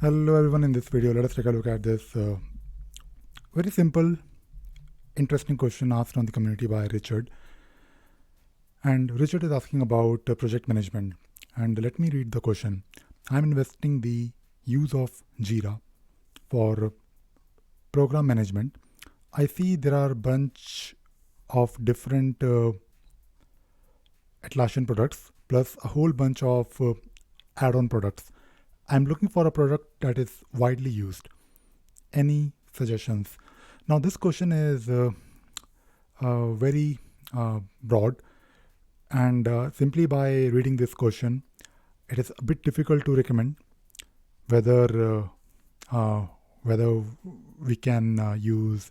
Hello everyone, in this video let us take a look at this very simple, interesting question asked on the community by Richard. And Richard is asking about project management. And let me read the question. I'm investing the use of Jira for program management. I see there are a bunch of different Atlassian products plus a whole bunch of add-on products. I'm looking for a product that is widely used. Any suggestions? Now this question is very broad, and simply by reading this question, it is a bit difficult to recommend whether whether we can use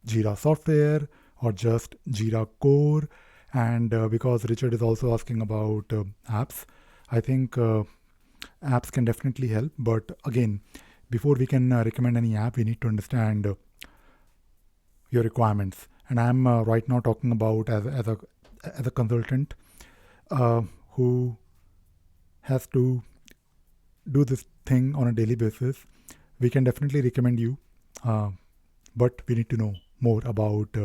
Jira software or just Jira core. And because Richard is also asking about apps, I think apps can definitely help. But again, before we can recommend any app, we need to understand your requirements. And I'm right now talking about as a consultant who has to do this thing on a daily basis. We can definitely recommend you, but we need to know more about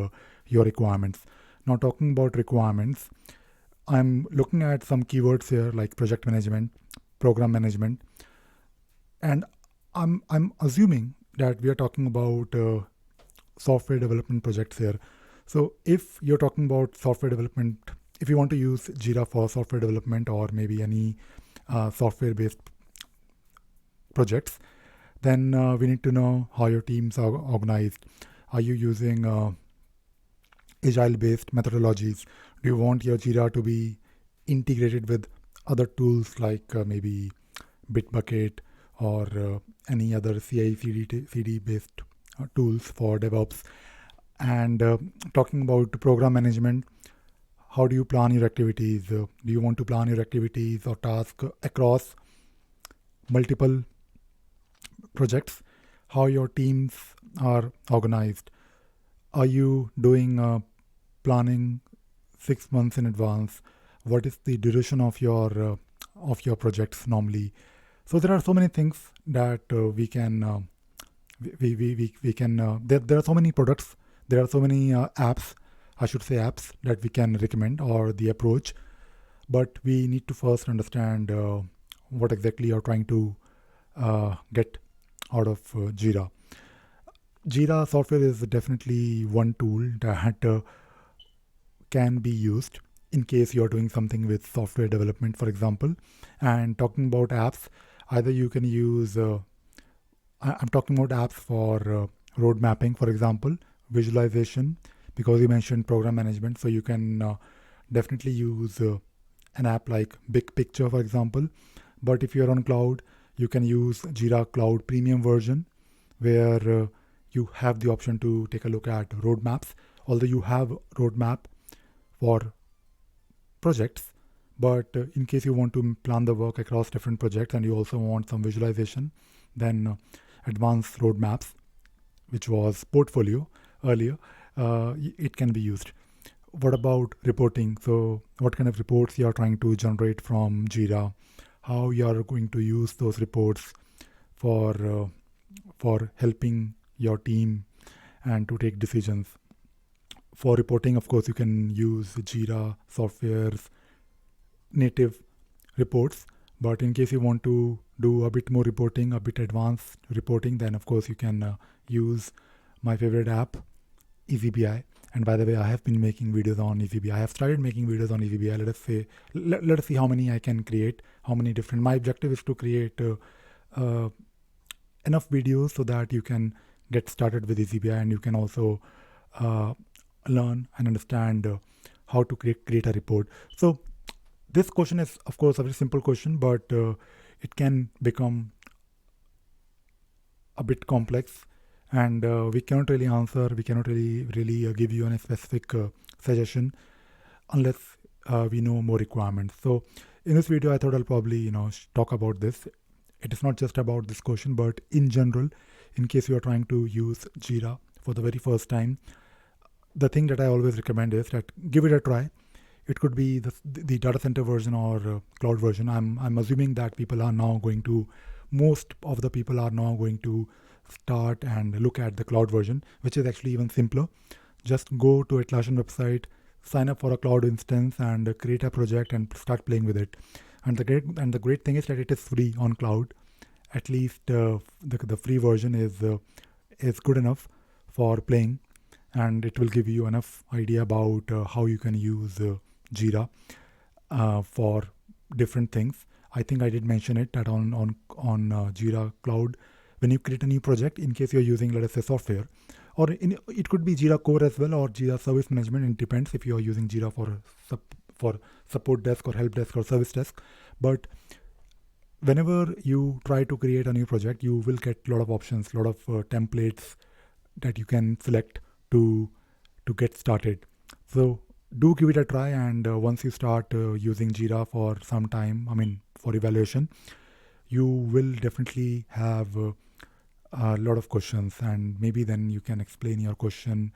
your requirements. Now, talking about requirements, I'm looking at some keywords here like project management, program management, and I'm assuming that we are talking about software development projects here. So if you're talking about software development, if you want to use Jira for software development or maybe any software-based projects, then we need to know how your teams are organized. Are you using agile-based methodologies? Do you want your Jira to be integrated with other tools like maybe Bitbucket or any other CI/CD based tools for DevOps? And talking about program management, how do you plan your activities? Do you want to plan your activities or tasks across multiple projects? How your teams are organized? Are you doing planning 6 months in advance? What is the duration of your projects normally? So there are so many things that we can there are so many products, there are so many apps, I should say apps, that we can recommend or the approach, but we need to first understand what exactly you're trying to get out of Jira. Jira software is definitely one tool that can be used in case you're doing something with software development, for example. And talking about apps, either you can use, I'm talking about apps for road mapping, for example, visualization, because you mentioned program management. So you can definitely use an app like Big Picture, for example. But if you're on cloud, you can use Jira Cloud Premium version, where you have the option to take a look at roadmaps. Although you have roadmap for projects, but in case you want to plan the work across different projects and you also want some visualization, then advanced roadmaps, which was portfolio earlier, it can be used. What about reporting? So what kind of reports you are trying to generate from Jira, how you are going to use those reports for helping your team and to take decisions. For reporting, of course, you can use Jira software's native reports, but in case you want to do a bit more reporting, a bit advanced reporting, then of course you can use my favorite app, EasyBI. And by the way, I have been making videos on EasyBI. I have started making videos on EasyBI. Let us see how many I can create, how many different. My objective is to create enough videos so that you can get started with EasyBI and you can also learn and understand how to create a report. So this question is, of course, a very simple question, but it can become a bit complex, and we cannot really answer. We cannot really give you a specific suggestion unless we know more requirements. So in this video, I thought I'll probably talk about this. It is not just about this question, but in general, in case you are trying to use Jira for the very first time, the thing that I always recommend is that give it a try. It could be the data center version or cloud version. I'm assuming that people are now going to most of the people are now going to start and look at the cloud version, which is actually even simpler. Just go to Atlassian website, sign up for a cloud instance, and create a project and start playing with it. And the great thing is that it is free on cloud. At least the free version is good enough for playing, and it will give you enough idea about how you can use Jira for different things. I think I did mention it that on Jira Cloud, when you create a new project, in case you're using, let us say, software, or it could be Jira Core as well, or Jira Service Management. It depends if you are using Jira for support desk or help desk or service desk. But whenever you try to create a new project, you will get a lot of options, a lot of templates that you can select to get started. So do give it a try, and once you start using Jira for some time, for evaluation, you will definitely have a lot of questions, and maybe then you can explain your question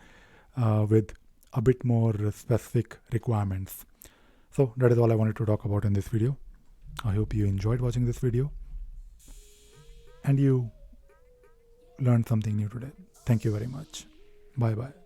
with a bit more specific requirements. So that is all I wanted to talk about in this video. I hope you enjoyed watching this video and you learned something new today. Thank you very much. Bye bye.